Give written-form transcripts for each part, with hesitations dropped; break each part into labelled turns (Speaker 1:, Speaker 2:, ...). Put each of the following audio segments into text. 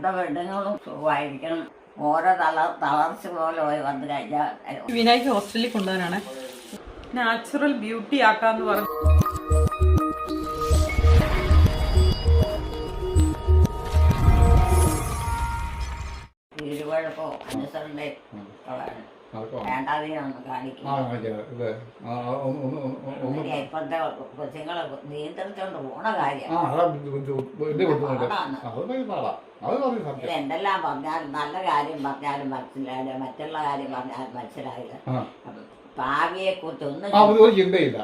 Speaker 1: രണ്ട് പെണ്ണുങ്ങളും സുഖമായിരിക്കണം. ഓരോ തളർച്ച പോലെ വന്നു കഴിഞ്ഞാൽ
Speaker 2: വിനായിക്ക് ഹോസ്റ്റലിൽ കൊണ്ടുപോകാനാണ്. നാച്ചുറൽ ബ്യൂട്ടി ആക്കാന്ന് പറഞ്ഞു.
Speaker 1: വീടുകുഴപ്പോ അനുസരണേ വേണ്ടാതെയൊന്നും കാണിക്കും. ഇപ്പോഴത്തെ കൊച്ചുങ്ങളെ നിയന്ത്രിച്ചോണ്ട് പോണ കാര്യം എന്തെല്ലാം പറഞ്ഞാലും നല്ല കാര്യം പറഞ്ഞാലും മനസ്സിലായില്ല, മറ്റുള്ള കാര്യം പറഞ്ഞാലും മനസ്സിലായില്ല. ഭാവിയെ കുറിച്ച് ഒന്നും
Speaker 3: ചിന്തയില്ല.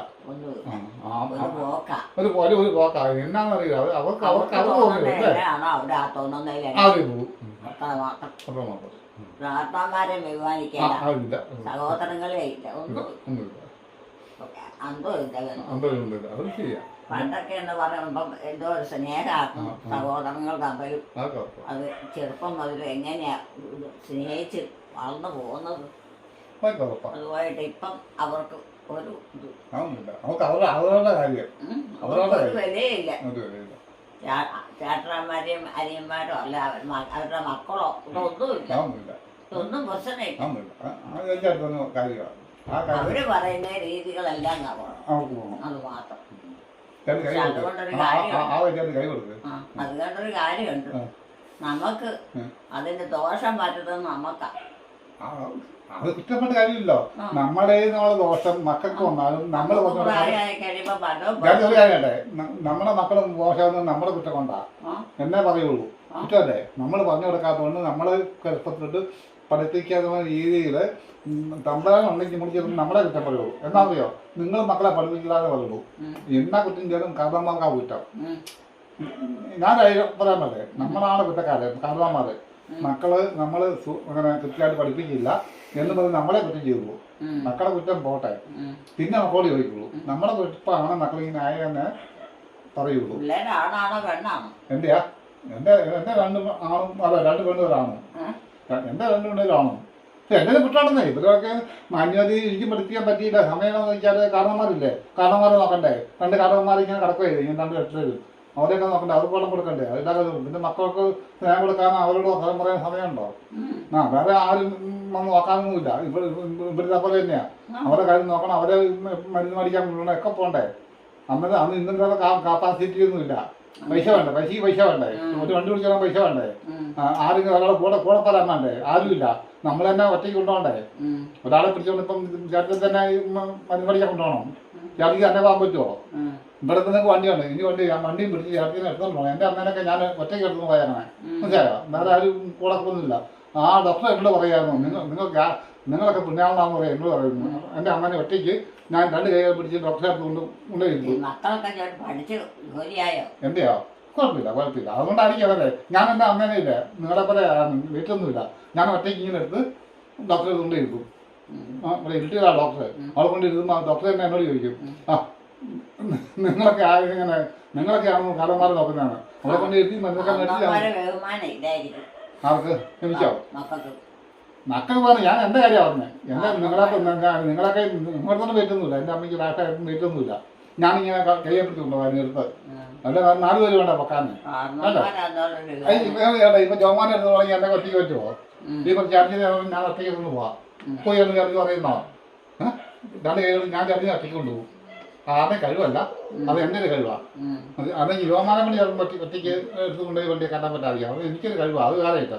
Speaker 1: അവിടെ തോന്നുന്നതിലാണ് ഭർത്താക്കന്മാരെ ബഹുമാനിക്കാല്ല, സഹോദരങ്ങളെ ഇല്ല, ഒന്നും അന്തോ ഇല്ല. പണ്ടൊക്കെ എന്ന് പറയുമ്പം എന്തോ ഒരു സ്നേഹമാക്കും സഹോദരങ്ങൾ തമ്മിലും. അത് ചെറുപ്പം മുതൽ എങ്ങനെയാ സ്നേഹിച്ച് വളർന്നു പോകുന്നത്. അതുമായിട്ട് ഇപ്പം അവർക്ക് ഒരു വിലയില്ല. ചേട്ടന്മാരെയും അനിയന്മാരോ അല്ല അവരുടെ മക്കളോ ഇതൊന്നുമില്ല. ഇതൊന്നും പ്രശ്നമില്ല. അവര് പറയുന്ന രീതികളെല്ലാം അത് മാത്രം. അതുകൊണ്ടൊരു കാര്യമുണ്ട്. നമുക്ക് അതിന്റെ ദോഷം പറ്റുന്നത് നമുക്കാ.
Speaker 3: അത് കുറ്റപ്പെട്ട കാര്യമില്ലല്ലോ. നമ്മുടെ ദോഷം മക്കൾക്ക് വന്നാലും നമ്മൾ കാര്യട്ടെ, നമ്മുടെ മക്കളും മോശം നമ്മുടെ കുറ്റം കൊണ്ടാ എന്നേ പറയുള്ളൂ. കുറ്റമല്ലേ? നമ്മൾ പറഞ്ഞു കൊടുക്കാത്തതുകൊണ്ട് നമ്മൾ ചെറുപ്പത്തിലിട്ട് പഠിപ്പിക്കാത്ത രീതിയിൽ തമ്പാനുണ്ടെങ്കിൽ മുടിച്ചത് നമ്മളെ കുറ്റം പറയുള്ളൂ. എന്നാണെന്നറിയോ? നിങ്ങൾ മക്കളെ പഠിപ്പിക്കാതെ പറയുള്ളൂ. എന്നാ കുറ്റം ചെയ്താലും കാരണന്മാർക്കാ കുറ്റം. ഞാൻ പറയാൻ പറ്റേ, നമ്മളാണ് കുറ്റക്കാരൻ. കാരണന്മാര് മക്കള് നമ്മൾ അങ്ങനെ കൃത്യമായിട്ട് പഠിപ്പിക്കില്ല എന്ന് പറഞ്ഞ് നമ്മളെ കുറ്റം ചെയ്തുള്ളൂ. മക്കളെ കുറ്റം പോട്ടെ, പിന്നെ മക്കളോട് ചോദിക്കുള്ളൂ. നമ്മളെ കുറ്റമാണ് മക്കളിങ്ങനെ ആയെന്ന് പറയുള്ളൂ. എന്റെയാ എന്റെ രണ്ട് ആണും അല്ല രണ്ട് പെണ്ണുകളാണ്. എന്റെ രണ്ട് പെണ്ണുകളാണോ? എന്റെ കുറ്റാണെന്നേ. ഇവരൊക്കെ മാന്യത എനിക്ക് പഠിപ്പിക്കാൻ പറ്റിയില്ല. സമയമെന്ന് വെച്ചാൽ കാരണന്മാരില്ലേ, കാരണന്മാരെ നോക്കണ്ടേ. രണ്ട് കാരണന്മാർ ഇങ്ങനെ കിടക്കുകയില്ല, ഇങ്ങനെ രണ്ട് കെട്ടിടരും അവരെയൊക്കെ നോക്കണ്ടേ, അവർക്ക് വെള്ളം കൊടുക്കണ്ടേ. അതില്ലാതെ പിന്നെ മക്കൾക്ക് സ്നേഹം കൊടുക്കാൻ അവരോട് ഫലം പറയാൻ സമയമുണ്ടോ? വേറെ ആരും വന്ന് നോക്കാനൊന്നുമില്ല. ഇവരുടെ പോലെ തന്നെയാ. അവരുടെ കാര്യം നോക്കണം, അവരെ മരുന്ന് മേടിക്കാൻ കൊണ്ടുപോകണം, ഒക്കെ പോകണ്ടേ. അന്ന് ഇന്നത്തെ കാപ്പാസിറ്റി ഒന്നുമില്ല. പൈസ വേണ്ടേ, പൈസ വേണ്ടേ, ഒരു വണ്ടി പിടിച്ചാൽ പൈസ വേണ്ടേ, ആരെങ്കിലും ഒരാളെ കൂടെ പറയാൻ വേണ്ടേ, ആരുമില്ല. നമ്മൾ തന്നെ ഒറ്റയ്ക്ക് കൊണ്ടുപോകണ്ടേ. ഒരാളെ പിടിച്ചോണ്ട് ഇപ്പം ചേട്ടൻ തന്നെ മരുന്ന് മേടിക്കാൻ കൊണ്ടുപോകണം. ചേട്ടനിക്ക് തന്നെ പോകാൻ പറ്റുമോ? ഇവിടെ നിങ്ങൾക്ക് വണ്ടിയുണ്ട്, ഇനി വണ്ടിയും പിടിച്ച് ചേട്ടനെ എടുത്തോണ്ട് പോകണം. എൻ്റെ അമ്മേനൊക്കെ ഞാൻ ഒറ്റയ്ക്ക് എടുത്തു പോയാൽ മനസ്സിലായോ? വേറെ ആരും കൂടെ ഒന്നുമില്ല. ആ ഡോക്ടർ എന്നോട് പറയായിരുന്നു, നിങ്ങളൊക്കെ പുണ്യാളെന്നാന്ന് പറയാം. എന്നോട് പറയുന്നു, എൻ്റെ അമ്മേനെ ഒറ്റയ്ക്ക് ഞാൻ രണ്ട് കൈകൾ പിടിച്ച് ഡോക്ടറെ അടുത്ത് കൊണ്ടുപോയിരുന്നു. എന്റെയോ? കുഴപ്പമില്ല. അതുകൊണ്ടായിരിക്കും അതല്ലേ. ഞാൻ എൻ്റെ അമ്മേനെ ഇല്ല, നിങ്ങളെ പോലെ വീട്ടിലൊന്നുമില്ല. ഞാൻ ഒറ്റയ്ക്ക് ഇങ്ങനെ എടുത്ത് ഡോക്ടറെ കൊണ്ടുപോയിരുന്നു. ഇവിടെ ഇരുട്ടിയതാണ് ഡോക്ടറെ. അവളെ കൊണ്ടിരുന്നു. ഡോക്ടർ തന്നെ എന്നോട് ചോദിക്കും, നിങ്ങളൊക്കെ ഇങ്ങനെ നിങ്ങളൊക്കെയാണെന്ന് കാലന്മാരെ നോക്കുന്നതാണ്. അവളെ കൊണ്ട് ഇരുത്തി ആർക്ക് എനിക്കോ? മക്കൾ പറഞ്ഞു. ഞാൻ എൻ്റെ കാര്യമാണ് പറഞ്ഞത്. എൻ്റെ നിങ്ങളൊക്കെ നിങ്ങളൊന്നും വെയിറ്റൊന്നുമില്ല. എൻ്റെ അമ്മയ്ക്ക് രാഷ്ട്രീയ വെയിറ്റൊന്നുമില്ല. ഞാനിങ്ങനെ കയ്യെടുത്ത് കൊണ്ടുപോകാൻ എടുത്ത് അല്ല 4 പേര് വേണ്ട പൊക്കാന്ന്. ഇപ്പൊ ജോമാനെ എടുത്ത് തുടങ്ങി എന്നെ ഒറ്റയ്ക്ക് പറ്റുമോ? ഇപ്പൊ ചാർജിന് ഞാൻ ഒറ്റയ്ക്ക് കൊണ്ട് പോവാം. പോയി എന്ന് ചാർജ് പറയുന്നോ? രണ്ട് കൈകൾ ഞാൻ ചാർജിന് ഒറ്റയ്ക്ക് കൊണ്ടുപോകും. ആരുടെ കഴിവല്ല, അത് എൻ്റെ ഒരു കഴിവാണ്. അത് യുവമാനം കൊണ്ട് ഒറ്റയ്ക്ക് എടുത്തുകൊണ്ടുപോയി വണ്ടി കണ്ടാൻ പറ്റാതിരിക്കാം. അത് എനിക്കൊരു കഴിവാണ്. അത് വേറെയില്ല.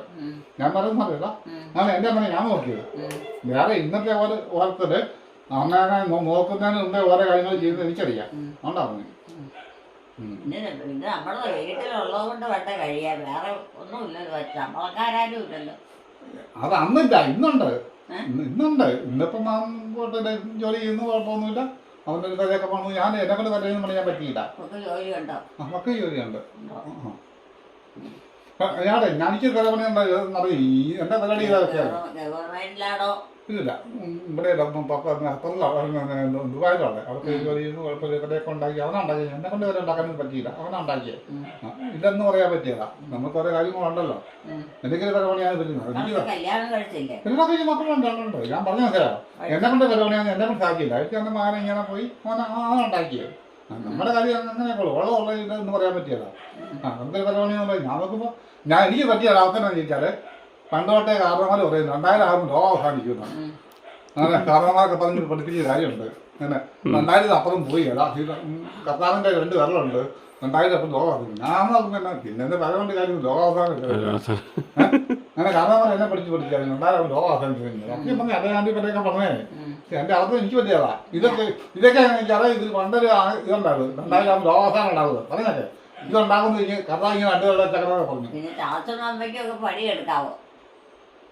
Speaker 3: ഞാൻ പറയുന്നത് അറിയില്ല. ഞാൻ എൻ്റെ അമ്മനെ ഞാൻ നോക്കിയത്. വേറെ ഇന്നത്തെ ഓരോരുത്തര് അമ്മേനെ നോക്കുന്നതിന് മുമ്പേ ഓരോ കാര്യങ്ങൾ ചെയ്യുന്നത് എനിക്കറിയാം. അതുകൊണ്ടാണ്
Speaker 1: നമ്മളെ വീട്ടിലുള്ളത് കൊണ്ട് വേണ്ട കഴിയാൻ. വേറെ ഒന്നുമില്ലല്ലോ, നമ്മളക്കാരും ഇല്ലല്ലോ.
Speaker 3: അത് അന്നില്ല, ഇന്നുണ്ട്. ഇന്നിപ്പം ജോലി ചെയ്യുന്ന കുഴപ്പമൊന്നുമില്ല. അവൻ്റെ ഒരു കഥയൊക്കെ പറഞ്ഞു. ഞാൻ എന്നെ കൊണ്ട് കഥയൊന്നും പണിയാൻ പറ്റിയില്ല. നമുക്ക് ജോലിയുണ്ട്. ഞാടെ ഞാനിക്ക് കഥ പണിയുണ്ട്. എന്റെ പരിപാടി
Speaker 1: ഗവൺമെന്റിലാണോ?
Speaker 3: ഇല്ല, ഇവിടെ ദുബായിലാണ്. അവർക്ക് ജോലി ചെയ്യുന്നു. കുഴപ്പമില്ല. കഥയൊക്കെ ഉണ്ടാക്കി അവനുണ്ടാക്കി. എന്നെ കൊണ്ട് വരെ ഉണ്ടാക്കാനൊന്നും പറ്റിയില്ല. അവനുണ്ടാക്കിയത് ഇല്ലെന്ന് പറയാൻ പറ്റിയതാ. നമുക്ക് ഓരോ കാര്യങ്ങളുണ്ടല്ലോ. എന്തെങ്കിലും കഥ പണിയാണ് പറ്റുന്നത്. എല്ലാ കഴിച്ച് മക്കളുണ്ട്. ഞാൻ പറഞ്ഞ മനസ്സിലാവും. എന്നെ കൊണ്ട് കഥ പണിയാന്ന് എന്നെ കൊണ്ട് സാധിക്കില്ല. എനിക്ക് എൻ്റെ മകനെ ഇങ്ങനെ പോയി അവനുണ്ടാക്കിയത്. നമ്മുടെ കാര്യം അങ്ങനെയൊക്കെ ഉള്ളതുള്ള എന്ന് പറയാൻ പറ്റിയല്ല. എന്തൊരു പരിപാടിയാണെന്ന് ഞാൻ നോക്കുമ്പോൾ എനിക്ക് പറ്റിയ അവസരം എന്ന് ചോദിച്ചാൽ പണ്ടോട്ടെ കാരണന്മാർ പറയുന്നു 2000 ആകുമ്പോൾ ലോകം അവസാനിക്കുന്നു. അങ്ങനെ കാരണന്മാരൊക്കെ പറഞ്ഞ് പഠിപ്പിച്ച കാര്യമുണ്ട്. അങ്ങനെ 2000 അപ്പുറം പോയി കർത്താവിൻ്റെ 2 വിരലുണ്ട് 2000 അപ്പം ലോകം അവസാനിക്കും. ഞാൻ നോക്കുമ്പോൾ പിന്നെ എന്റെ പരമായിട്ട് കാര്യം ലോകം അവസാനം അങ്ങനെ കാരണന്മാർ എന്നെ പഠിച്ചായിരുന്നു 2000 ആകുമ്പോൾ ലോകം അവസാനിച്ചു. സത്യം പറഞ്ഞാൽ അതേ ആണ്ടി പറ്റൊക്കെ പറഞ്ഞേ എന്റെ അർത്ഥം എനിക്ക് പറ്റിയതാ. ഇതൊക്കെ എനിക്കറിയാം. ഇതിൽ പണ്ടൊരു ഇതുണ്ടാവും 2000 ആകുമ്പോൾ ലോകം അവസാനം ഉണ്ടാവുന്നത് പറഞ്ഞൊക്കെ ഇതുണ്ടാകുന്ന കർത്താവ് ഇങ്ങനെ 2 കൊല്ലം ചക്രമൊക്കെ പറഞ്ഞു.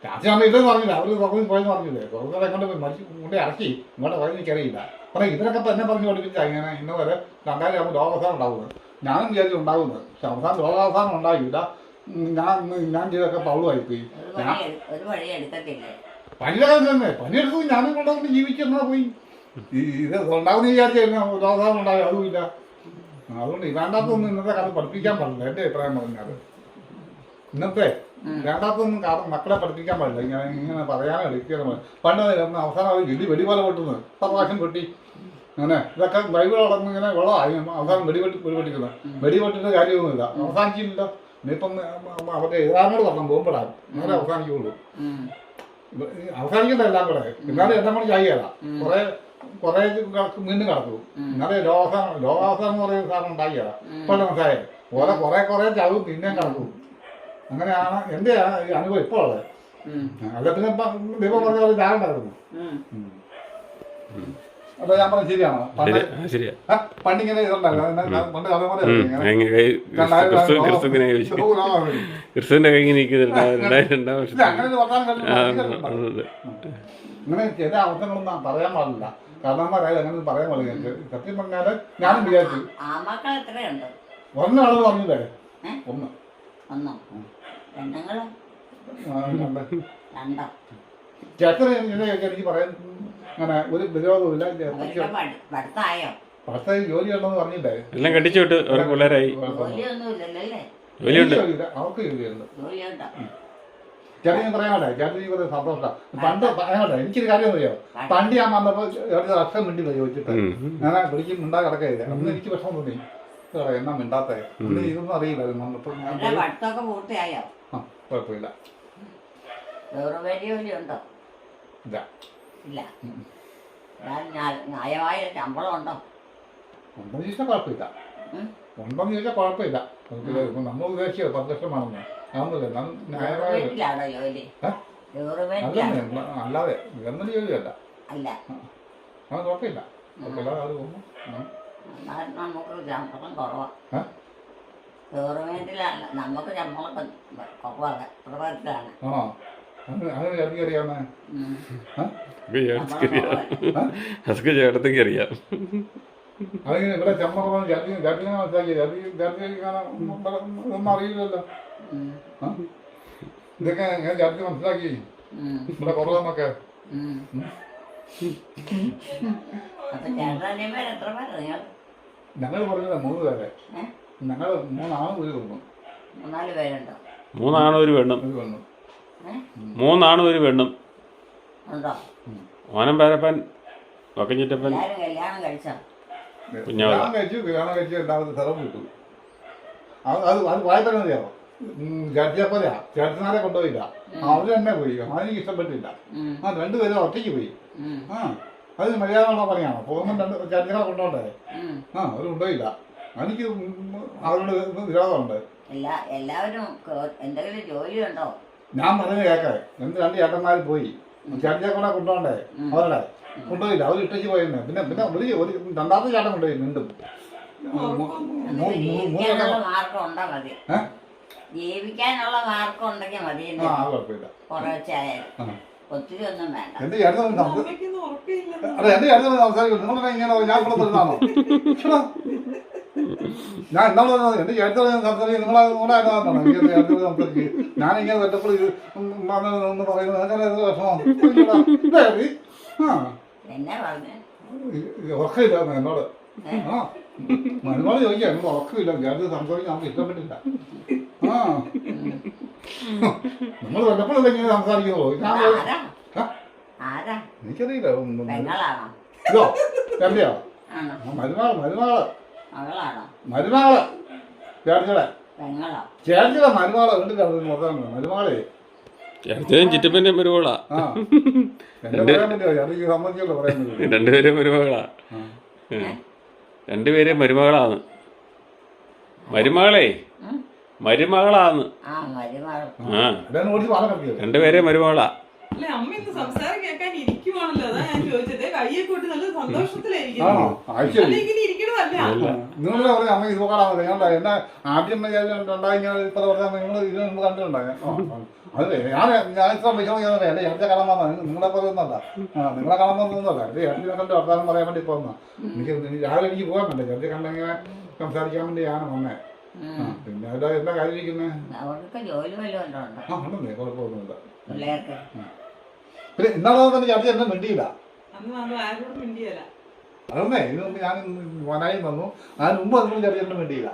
Speaker 3: ചാച്ചയാകുമ്പോൾ ഇതെന്ന് പറഞ്ഞില്ല. അവർ തുറന്ന് പോയെന്ന് പറഞ്ഞില്ലേ. തുറന്നത് എങ്ങോട്ട് മരിച്ചു കൊണ്ട് ഇറക്കി ഇങ്ങോട്ട് പോയി എനിക്കറിയില്ല. പറയാം ഇതിനൊക്കെ തന്നെ പറഞ്ഞ് പഠിപ്പിച്ചാൽ ഇങ്ങനെ ഇന്ന് വരെ 2000 ആകുമ്പോൾ ലോകാവസാനം ഉണ്ടാവുന്നത്. ഞാനും വിചാരിച്ചു ഉണ്ടാവുന്നത്. പക്ഷെ അവസാനം ലോകാവസാനം ഉണ്ടായില്ല. ഞാൻ ചെയ്തൊക്കെ പൗളുമായിപ്പോയി. പനിയൊക്കെ തന്നെ പനിയെടുത്തു ഞാനും കൊണ്ടുവന്ന് ജീവിച്ചെന്നാ പോയി. ഇത് ഉണ്ടാവുന്ന വിചാരിച്ചായിരുന്നു ലോകാവസാനം ഉണ്ടായി അതുമില്ല. അതുകൊണ്ട് വേണ്ടാത്തൊന്നും ഇന്നത്തെ കാലത്ത് പഠിപ്പിക്കാൻ പാടില്ല. എൻ്റെ അഭിപ്രായം പറഞ്ഞാൽ ഇന്നത്തെ വേണ്ടാത്തൊന്നും മക്കളെ പഠിപ്പിക്കാൻ പാടില്ല. ഇങ്ങനെ പറയാനോ എടുക്കുക. പണ്ട് അവസാനം അവർ വെടിപോലെ പൊട്ടുന്നത് പ്രാവശ്യം പൊട്ടി. അങ്ങനെ ഇതൊക്കെ ബൈബിൾ വളർന്ന് ഇങ്ങനെ വെള്ളമായി അവസാനം വെടിപൊട്ടിക്കുന്നത്. വെടിപൊട്ടിന്റെ കാര്യമൊന്നുമില്ല. അവസാനിച്ചില്ല. ഇനിയിപ്പം അവരുടെ എതിരാനോട് പറഞ്ഞു ബോംബിടാൻ അങ്ങനെ അവസാനിക്കുള്ളൂ. അവസാനിക്കണ്ട എല്ലാം കൂടെ. എന്നാലും എല്ലാം കൂടെ ചെയ്യാതാ കുറെ വീണ്ടും കിടക്കും. എന്നാലേ ലോകാവസാനം എന്ന് പറയുന്ന സാധനം ഉണ്ടാക്കിയതാ. ഇപ്പോൾ മനസ്സിലായത് കുറെ ചാവും പിന്നെയും കിടക്കും. അങ്ങനെയാണ് എന്റെ അനുഭവം ഇപ്പോൾ ഉള്ളത്. അല്ല പിന്നെ ദൈവം പറഞ്ഞ പോലെ ചാറുണ്ടായിരുന്നു. അപ്പൊ ഞാൻ പറഞ്ഞ ശരിയാണോ? പണ്ടിങ്ങനെ ഇതുണ്ടായിരുന്നു. പണ്ട് അതേപോലെ അങ്ങനെ ചില അവസരങ്ങളൊന്നും പറയാൻ പാടില്ല. കാരണന്മാരായാലും അങ്ങനെ പറയാൻ പാടില്ല. സത്യം പറഞ്ഞാല് ഞാനും വിചാരിച്ചു ഒന്നാണെന്ന് പറഞ്ഞില്ലേ. ഒന്ന് ചേട്ടന് എനിക്ക് പറയാൻ അങ്ങനെ ഒരു വിരോധമില്ല. ഭർത്താവ് ജോലി ഉണ്ടെന്ന് പറഞ്ഞില്ലേ.
Speaker 4: എല്ലാം കെട്ടിച്ചു വിട്ട് പിള്ളേരായി.
Speaker 3: അവർക്ക് ജോലിയുണ്ട്. ചേട്ടൻ പറയാമല്ലേ. ചേട്ടൻ കുറെ സന്തോഷം. പണ്ട് പറയാമല്ലേ. എനിക്കൊരു കാര്യം അറിയാം. പണ്ട് ഞാൻ വന്നപ്പോൾ അക്ഷരം മിണ്ടില്ല ചോദിച്ചിട്ട് ഞാൻ വിളിക്കും മിണ്ടാ കിടക്കയില്ല. അന്ന് എനിക്ക് വിഷമം തോന്നി. എന്നാ മിണ്ടാത്തേ അന്ന് ഇതൊന്നും അറിയില്ലായിരുന്നു. വന്നപ്പോൾ കുഴപ്പമില്ല. ഉണ്ടെന്ന് ചോദിച്ചാൽ കുഴപ്പമില്ല. ഉണ്ടെന്ന് ചോദിച്ചാൽ കുഴപ്പമില്ല. നമ്മൾ ഉദ്ദേശിച്ചത് 10 ലക്ഷമാണെന്ന് അതൊന്നുമില്ല. ന്യായമായ അല്ലാതെ ഗവൺമെന്റ് ജോലിയല്ല. അത് കുഴപ്പമില്ല. കുഴപ്പമില്ല. അത് പോകുന്നു.
Speaker 1: നമുക്ക് ശമ്പളം കുറവാണ്. ഗവൺമെന്റിലാണ് നമുക്ക് ശമ്പളമൊക്കെ കുറവാണ്. പ്രവർത്തനാണ്
Speaker 4: അതൊക്കെ ചേട്ടത്തേക്ക് അറിയാം.
Speaker 3: അതിങ്ങനെ ഇവിടെ ചമ്മളം ജാതിനെ മനസ്സിലാക്കി ഒന്നും അറിയില്ലല്ലോ. ഇതൊക്കെ ഞാൻ ജാതി മനസ്സിലാക്കി ഇവിടെ കുറവെന്നൊക്കെ. ഞങ്ങൾ പറഞ്ഞത് 3 പേരെ. ഞങ്ങൾ 3 ആണും 1 പെണ്ണും.
Speaker 1: 4 പേരുണ്ടോ?
Speaker 4: 3 ആണും 1 പെണ്ണും. 3 ആണും 1 പെണ്ണും. ഓനം പേരപ്പൻ വക്കഞ്ഞിട്ടപ്പൻ
Speaker 3: കല്യാണം കഴിച്ചു രണ്ടാമത്തെ സ്ഥലം കിട്ടും. അത് വായ്പ അറിയാമോ. ചേട്ടിയപ്പോലെയാ. ചേട്ടനാരെ കൊണ്ടുപോയില്ല. അവര് തന്നെ പോയി. അതെനിക്ക് ഇഷ്ടപ്പെട്ടില്ല. 2 പേരും ഒറ്റയ്ക്ക് പോയി. അത് മര്യാദ പണിയാണോ. പോകുമ്പോൾ 2 ചേട്ടനെ കൊണ്ടുപോണ്ടേ. അവര് കൊണ്ടുപോയില്ല. എനിക്ക് അവരോട് വിരോധമുണ്ട്.
Speaker 1: എല്ലാവരും എന്തെങ്കിലും ജോലിയുണ്ടോ?
Speaker 3: ഞാൻ പറഞ്ഞു കേൾക്കേ. 2 ചേട്ടന്മാർ പോയി. ചേട്ടനെ കൂടെ കൊണ്ടുപോണ്ടേ. അവരുടെ കൊണ്ടുപോയില്ല. അവർ ഇട്ടേച്ച് പോയെന്നെ. പിന്നെ ഒരു 2ാമത്തെ ചേട്ടൻ കൊണ്ടുപോയി. വീണ്ടും
Speaker 1: ജീവിക്കാനുള്ള മാർഗം ഉണ്ടെങ്കിൽ മതി.
Speaker 3: കുഴപ്പമില്ല.
Speaker 1: കുറച്ചായാലും ഒത്തിരി ഒന്നും വേണ്ട.
Speaker 3: എന്റെ ചേട്ടൻ സംസാരിക്കുന്നു. നിങ്ങളെ ഇങ്ങനെ ഞാൻ ഇവിടെ തരുന്നതാണോ? ഞാൻ എന്താണ് എന്റെ ചേട്ടൻ സംസാരിക്കും. നിങ്ങളായിട്ടാണോ സംസാരിക്കുക? ഞാനിങ്ങനെ വെറ്റപ്പോൾ ഒന്ന് പറയുന്നത് അങ്ങനെ വിഷമം. ഉറക്കമില്ല എന്നോട്. മരുമോള് ചോദിക്കാം എന്നോട് ഉറക്കമില്ല. ചേട്ടൻ സംസാരിക്കാൻ നമുക്ക് ഇഷ്ടപ്പെട്ടില്ല. നമ്മൾ വല്ലപ്പോഴല്ലേ ഇങ്ങനെ സംസാരിക്കുന്നുള്ളൂ. എനിക്കറിയില്ല. ഇതോ എന്റെയോ മരുമകള്
Speaker 1: മകളാണോ
Speaker 3: മരുമകള് ചേർച്ചയുടെ
Speaker 1: പെങ്ങളോ?
Speaker 3: ചേർച്ചയുടെ മരുമകളെ വീട്ടിൽ മൊത്തം മരുമകളെ
Speaker 4: ചേർച്ചയും ചിറ്റപ്പൻ്റെയും മരുമകളാ.
Speaker 3: ആ എന്നെ പറയാൻ പറ്റുമോ? ചേർച്ചയ്ക്ക് സമ്മതിച്ചല്ലോ പറയാൻ പറ്റും.
Speaker 4: രണ്ടുപേരും മരുമകളാ. രണ്ടുപേരും മരുമകളാണ്. മരുമകളെ മരുമകളാന്ന്.
Speaker 1: ആ മരുമകൾ.
Speaker 4: ആ
Speaker 3: എന്നെ ഓടിച്ച് പാലം കറക്കിയോ?
Speaker 4: രണ്ടുപേരെ മരുമകളാ.
Speaker 2: അല്ലെ അമ്മ ഇന്ന് സംസാരം കേൾക്കാൻ ഇരിക്കുവാണല്ലോ, അതാ ഞാൻ ചോദിച്ചത്. കയ്യെ കൂട്ടി നല്ല
Speaker 3: ആണോ?
Speaker 2: സന്തോഷത്തിലായിരിക്കുന്നു.
Speaker 3: ആഴ്ച
Speaker 2: ഇങ്ങനെ ഇരിക്കണതല്ല.
Speaker 3: നിങ്ങൾ പറഞ്ഞ അമ്മ ഇത് കാണാൻ ഞങ്ങളുടെ എന്നെ ആദ്യം ഉണ്ടായി ഞാൻ ഇത്ര പറഞ്ഞാൽ നിങ്ങൾ ഇത് മുമ്പ് കണ്ടിട്ടുണ്ടായി. അതെ ഞാൻ ഇത്ര വിഷമം ചെയ്യുന്നത് എന്റെ ചേർച്ച കാണാൻ വന്ന നിങ്ങളെ പറയുന്നല്ല. നിങ്ങളെ കാണാൻ വന്നൊന്നുമല്ല. എന്റെ ചേർച്ച കണ്ട് വർത്താനം പറയാൻ വേണ്ടി പോകുന്ന എനിക്ക് രാവിലെ എനിക്ക് പോകാൻ വേണ്ട ചേർച്ച കണ്ടെങ്കിൽ സംസാരിക്കാൻ വേണ്ടി ഞാൻ വന്നേ. പിന്നെ അതിന്റെ എന്താ കാര്യം ഇരിക്കുന്നത്?
Speaker 1: അവർക്ക് ജോലി വല്ലതും ഉണ്ടോ?
Speaker 3: ആ ഉണ്ടെന്നേ, കുഴപ്പമൊന്നുമില്ല.
Speaker 1: പിള്ളേർക്ക്
Speaker 3: പിന്നെ ഇന്നാളെ തന്നെ ചേർച്ച എന്നെ മിണ്ടിയില്ല.
Speaker 2: അന്ന് വന്നു ആരോടും മിണ്ടിയല്ല.
Speaker 3: അതൊന്നേ ഇതിന് മുമ്പ് ഞാൻ വനായി വന്നു. അതിന് മുമ്പ് അതൊന്നും ചേർച്ച എന്നെ മിണ്ടിയില്ല.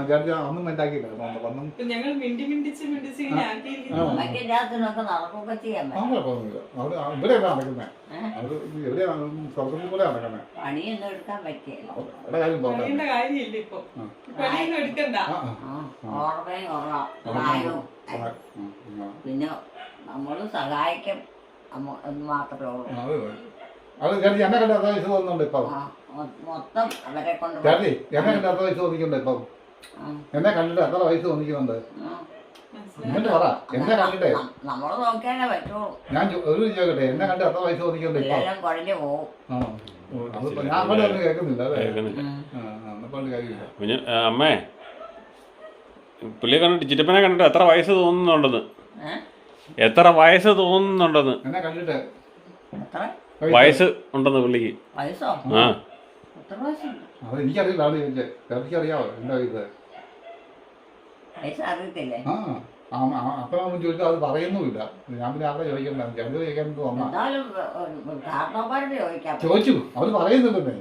Speaker 3: ചേർച്ച അന്നും മിണ്ടാക്കിയില്ല. വന്നും
Speaker 2: ഞങ്ങൾ മിണ്ടിച്ച് ഇങ്ങനെ ആക്കിയിരിക്കുന്നു.
Speaker 1: അമ്മയ്ക്ക് എല്ലാത്തിനൊക്കെ നടക്കുകയൊക്കെ ചെയ്യാൻ
Speaker 3: ആ കുഴപ്പമൊന്നുമില്ല. അവിടെ ഇവിടെയല്ല നടക്കുന്നത്. അത് എവിടെയാണ് സ്വർഗത്തിൽ കൂടെ നടക്കുന്നത്.
Speaker 1: പണിയൊന്നും എടുക്കാൻ പറ്റിയല്ലോ.
Speaker 3: അവിടെ കാര്യം പോകണ്ട.
Speaker 2: പണിയുടെ കാര്യമില്ല ഇപ്പൊ. പണിയൊന്നും എടുക്കണ്ട.
Speaker 1: ഓർമ്മയും പ്രായവും പിന്നെ നമ്മളും സഹായിക്കും എന്ന് മാത്രമേ ഉള്ളൂ.
Speaker 3: അത് ചേച്ചി എന്നെ കണ്ട് അത്ര വയസ്സ് തോന്നുന്നുണ്ട് ഇപ്പം.
Speaker 1: മൊത്തം അവരെ കൊണ്ട്
Speaker 3: ചേച്ചി എന്നെ കണ്ട് അത്ര വയസ്സ് തോന്നിക്കുന്നുണ്ട് ഇപ്പം. എന്നെ കണ്ടിട്ട് എത്ര വയസ്സ് തോന്നിക്കുന്നുണ്ട്? എന്നിട്ട് പറ എന്നെ കണ്ടിട്ടേ.
Speaker 1: നമ്മള് നോക്കിയാലേ പറ്റുള്ളൂ.
Speaker 3: ഞാൻ ഒരു ചോദിക്കട്ടെ, എന്നെ കണ്ട് എത്ര വയസ്സ് തോന്നിക്കുന്നുണ്ട് ഇപ്പം?
Speaker 1: എല്ലാം കുഴഞ്ഞു പോകും.
Speaker 3: ആണോ? അതിപ്പോ ഞാൻ അങ്ങോട്ട് ഒന്നും കേൾക്കുന്നില്ല അല്ലേ? അന്നപ്പോണ്ട് കാര്യമില്ല.
Speaker 4: പിന്നെ അമ്മേ പുള്ളിയെ കണ്ടിട്ട് ചിറ്റപ്പനെ കണ്ടിട്ട് എത്ര വയസ്സ് തോന്നുന്നുണ്ടെന്ന്. എത്ര വയസ്സ് തോന്നുന്നുണ്ടെന്ന്.
Speaker 3: എന്നെ കണ്ടിട്ട്
Speaker 1: എത്ര
Speaker 4: വയസ്സ് ഉണ്ടെന്ന് പുള്ളിക്ക്.
Speaker 1: വയസ്സോ?
Speaker 4: ആ
Speaker 1: എത്ര വയസ്സുണ്ട്?
Speaker 3: അത് എനിക്കറിയില്ല. ആണ് ചോദിച്ചത്. ചേർച്ചയ്ക്കറിയാവോ എന്താ ഇത്?
Speaker 1: വയസ്സ് അറിയത്തില്ലേ?
Speaker 3: അപ്പനൊന്നും ചോദിച്ചാൽ അത് പറയുന്നുമില്ല. ഞാൻ പിന്നെ ആരുടെ ചോദിക്കണ്ട. ചേർച്ച ചോദിക്കാൻ വന്നാ
Speaker 1: എന്നാലും കാരണവന്മാരോട് ചോദിക്കാം.
Speaker 3: ചോദിച്ചു. അവർ പറയുന്നില്ലെന്നേ.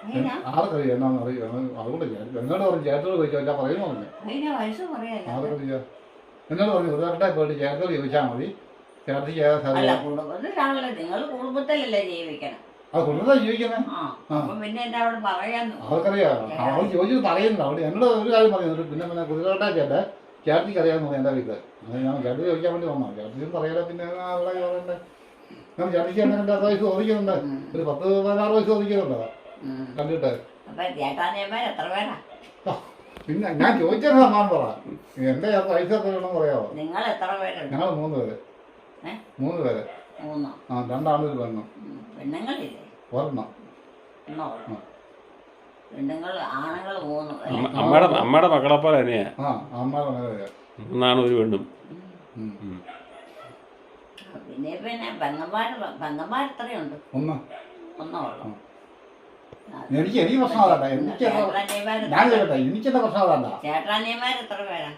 Speaker 1: അതിനാ
Speaker 3: ആർക്കറിയാം എന്നാന്ന് അറിയാം. അതുകൊണ്ട് എന്നോട് പറഞ്ഞു ചേർത്തോട് ചോദിച്ചാൽ പറയുന്നു പറഞ്ഞു.
Speaker 1: അതിനാ വയസ്സ് പറയാല്ല.
Speaker 3: ആർക്കറിയാം? എന്നോട് പറഞ്ഞു ഒരു പോയിട്ട് ചേർത്തോട് ചോദിച്ചാൽ മതി. ചേർച്ചയ്ക്ക് ഏതാ
Speaker 1: അല്ല
Speaker 3: സാധ്യത?
Speaker 1: കുടുംബത്തിലാണല്ലോ, നിങ്ങൾ കുടുംബത്തിലല്ലേ ജീവിക്കണം.
Speaker 3: അത് കുടുംബത്തെ ജീവിക്കുന്നത്.
Speaker 1: അപ്പൊ പിന്നെ എന്നെ അവിടെ പറയാന്ന്.
Speaker 3: അവർക്കറിയാം. അവൾ ചോദിച്ചത് പറയുന്നില്ല. അവിടെ എന്നോട് ഒരു കാര്യം പറയുന്നുണ്ട്. പിന്നെ കുതിരോട്ടാക്കിയല്ലേ ചേർച്ചയ്ക്ക് അറിയാമെന്ന് പറഞ്ഞു എൻ്റെ വീട്ടിൽ. അത് ഞാൻ ചേർച്ച ചോദിക്കാൻ വേണ്ടി വന്നു. ചേർച്ചയും പറയാതെ പിന്നെ അവിടെ പറയണ്ടേ. ഞാൻ ചേർച്ചയ്ക്ക് എന്നെ കണ്ട് 10 വയസ്സ് ചോദിക്കുന്നുണ്ട്. ഒരു 10-16 വയസ്സ് ചോദിക്കുന്നുണ്ടോ കണ്ടിട്ട്?
Speaker 1: അപ്പൊ ചേട്ടാനിയന്മാർ എത്ര പേരാ?
Speaker 3: പിന്നെ ഞാൻ ചോദിച്ചത് സമ്മാനം പറ. എന്റെ പൈസ എത്ര വേണമെന്ന് പറയാമോ?
Speaker 1: നിങ്ങൾ എത്ര പേരുണ്ട്?
Speaker 3: ഞങ്ങൾ 3 പേര്. 3 പേര്.
Speaker 1: 3.
Speaker 3: 2 ആണും 1 പെണ്ണും.
Speaker 1: പെണ്ണുങ്ങളില്ലേ?
Speaker 3: ഒരെണ്ണം.
Speaker 1: പെണ്ണുങ്ങൾ ആണുങ്ങൾ 3.
Speaker 4: അമ്മയുടെ മക്കളെ പോലെ തന്നെയാ.
Speaker 3: അമ്മയുടെ മേലെ
Speaker 4: 1 ഒരു പെണ്ണും.
Speaker 1: പിന്നെ പെങ്ങന്മാർ എത്രയുണ്ട്?
Speaker 3: 1.
Speaker 1: ഒന്നോ ഉള്ളു.
Speaker 3: എനിക്ക് പ്രശ്നം അതല്ല. ഞാൻ ചോദിക്കട്ടെ, എനിക്കെന്താ പ്രശ്നം അതല്ല.
Speaker 1: ചേട്ടാനിയന്മാർ എത്ര പേരാ?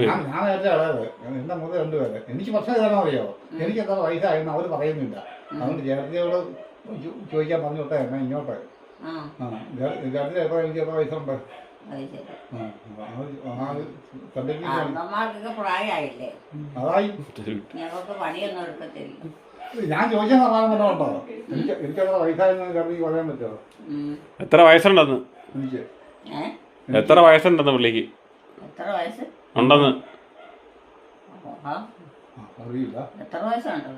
Speaker 3: ഞാൻ നേരത്തെ അതായത് എന്റെ മുതൽ 2 പേര്. എനിക്ക് പ്രശ്നം ഏതാണെന്ന് അറിയാമോ? എനിക്ക് എത്ര വയസ്സായെന്ന് അവർ പറയുന്നില്ല. അതുകൊണ്ട് ചേർച്ചയോട് ചോദിക്കാൻ പറഞ്ഞു വിട്ടേ എന്നാ ഇങ്ങോട്ട്. ചേർച്ച എത്ര എനിക്ക് എത്ര വയസ്സുണ്ട്?
Speaker 1: അമ്മമാർക്കൊക്കെ പ്രായമായില്ലേ?
Speaker 3: അതായി
Speaker 1: ഞങ്ങൾക്ക് പണിയൊന്നും എടുക്കത്തില്ല.
Speaker 3: ഞാൻ ചോദിക്കാൻ സമാധാനം വല്ലതുണ്ടോ? എനിക്കെത്ര വയസ്സായെന്ന് ചേർച്ചയ്ക്ക് പറയാൻ പറ്റുമോ?
Speaker 4: എത്ര വയസ്സുണ്ടെന്ന്?
Speaker 3: എനിക്ക്
Speaker 4: എത്ര വയസ്സുണ്ടെന്ന് പുള്ളിക്ക്?
Speaker 1: എത്ര വയസ്സ്
Speaker 4: ഉണ്ടെന്ന്
Speaker 3: അറിയില്ല.
Speaker 1: എത്ര വയസ്സുണ്ട്?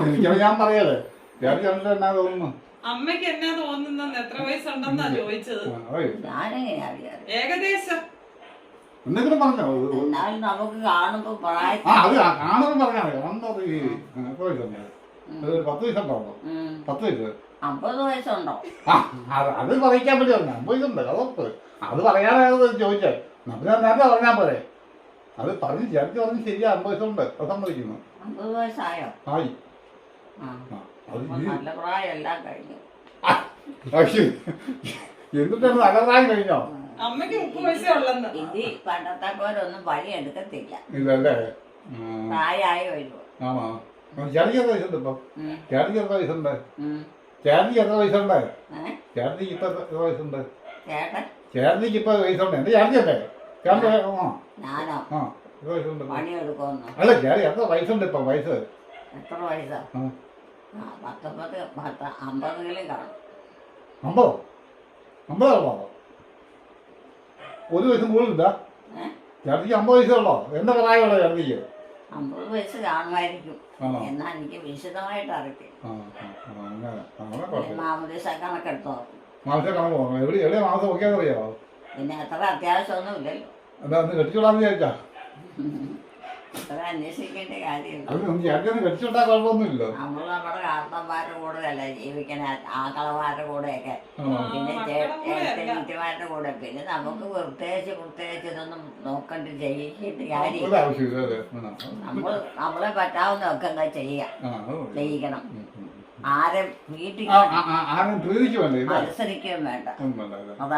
Speaker 3: എനിക്കത് ഞാൻ പറയല്ലേ. ചേർച്ച കണ്ടിട്ട് എന്നാ തോന്നുന്നു?
Speaker 2: അമ്മയ്ക്ക് എന്നാ തോന്നുന്നെന്ന് എത്ര വയസ്സുണ്ടെന്നാ ചോദിച്ചത്.
Speaker 1: ഞാനെങ്ങനെയാ അറിയാം?
Speaker 2: ഏകദേശം
Speaker 3: എന്തെങ്കിലും പറഞ്ഞോ?
Speaker 1: എന്നാലും നമുക്ക് കാണുമ്പോ പ്രായം.
Speaker 3: അത് കാണുമ്പോൾ പറഞ്ഞാൽ എത്ര വയസ്സുണ്ട്? 10 വയസ്സുണ്ടോ? 10 വയസ്സ്.
Speaker 1: 50 വയസ്സുണ്ടോ?
Speaker 3: അത് പറയിക്കാൻ പറ്റി പറഞ്ഞു. 50 വയസ്സുണ്ട്. അതപ്പ് അത് പറയാതെ ചോദിച്ചേ. പിന്നെ നേരത്തെ പറഞ്ഞാൽ പോരെ. അത് പറഞ്ഞ് ചേർത്ത് പറഞ്ഞ് ശരിയാ. 50 വയസ്സുണ്ട്. അത് സമ്മതിക്കുന്നു.
Speaker 1: 50 വയസ്സായോ?
Speaker 3: ആയി.
Speaker 1: നല്ല പ്രായം എല്ലാം കഴിഞ്ഞു.
Speaker 3: എന്നിട്ടാണ് നല്ല പ്രായം കഴിഞ്ഞോ?
Speaker 2: അമ്മയ്ക്ക് 30 വയസ്സേ ഉള്ളെന്ന്.
Speaker 1: ഇനി പണ്ടത്തെ പോലെ ഒന്നും പണി എടുക്കത്തില്ല.
Speaker 3: ഇല്ലല്ലേ?
Speaker 1: പ്രായമായി വരുമോ?
Speaker 3: ആണോ? ചേർച്ചയ്ക്ക് എത്ര വയസ്സുണ്ട് ഇപ്പം? ചേർച്ചയ്ക്ക് എത്ര വയസ്സുണ്ട്?
Speaker 1: ഉം.
Speaker 3: ചേർച്ചയ്ക്ക് എത്ര വയസ്സുണ്ട്?
Speaker 1: ഏ?
Speaker 3: ചേർച്ചയ്ക്ക് ഇപ്പൊ എത്ര വയസ്സുണ്ട്?
Speaker 1: ചേട്ടൻ
Speaker 3: ചേർച്ചയ്ക്ക് ഇപ്പൊ വയസ്സുണ്ട്. എന്റെ ചേർച്ചയല്ലേ? ചേർച്ച
Speaker 1: ഞാനോ
Speaker 3: എത്ര വയസ്സുണ്ട്?
Speaker 1: പണി എടുക്കുമെന്നോ?
Speaker 3: അല്ല ചേച്ചി എത്ര വയസ്സുണ്ട് ഇപ്പൊ? വയസ്സ്
Speaker 1: എത്ര വയസ്സാ? 19 50 കാണും.
Speaker 3: 50? 50 ഉള്ളോ? ഒരു വയസ്സും കൂടുതലില്ല. ചേട്ടത്തിക്ക് 50 വയസ്സുള്ളോ? എന്താ പ്രായമുള്ള ചേട്ടത്തിക്ക്?
Speaker 1: 50 വയസ്സ് കാണുമായിരിക്കും.
Speaker 3: ആണോ?
Speaker 1: എന്നാൽ എനിക്ക് വിശദമായിട്ട് അറിയില്ല.
Speaker 3: അങ്ങനെ
Speaker 1: മാമോദീസ കണക്ക് എടുത്ത് നോക്കും.
Speaker 3: മാംസം കണക്ക് പോകണം. എവിടെയാ മാംസം നോക്കിയാന്ന് അറിയാമോ?
Speaker 1: പിന്നെ അത്ര അത്യാവശ്യമൊന്നും ഇല്ലല്ലോ.
Speaker 3: എന്താ ഒന്ന് കെട്ടിച്ചോളാന്ന് വിചാരിച്ചാ?
Speaker 1: അത്ര അന്വേഷിക്കേണ്ട കാര്യമില്ല.
Speaker 3: അത് ചേട്ടത്തിയൊന്നും കെട്ടിച്ചോട്ടാ കുഴപ്പമൊന്നുമില്ലല്ലോ.
Speaker 1: നമ്മൾ നമ്മുടെ കാരണന്മാരുടെ കൂടെ അല്ല ജീവിക്കണ, ആക്കളമാരുടെ കൂടെയൊക്കെ, പിന്നെ ചേട്ടന്മാരുടെ കൂടെ. പിന്നെ നമുക്ക് പ്രത്യേകിച്ച് ഇതൊന്നും നോക്കണ്ട് ചെയ്യിക്കേണ്ട കാര്യമില്ല. നമ്മളെ പറ്റാവുന്നതൊക്കെ എന്താ ചെയ്യിക്കണം. ആരും വീട്ടിൽ മത്സരിക്കുകയും വേണ്ട. അത്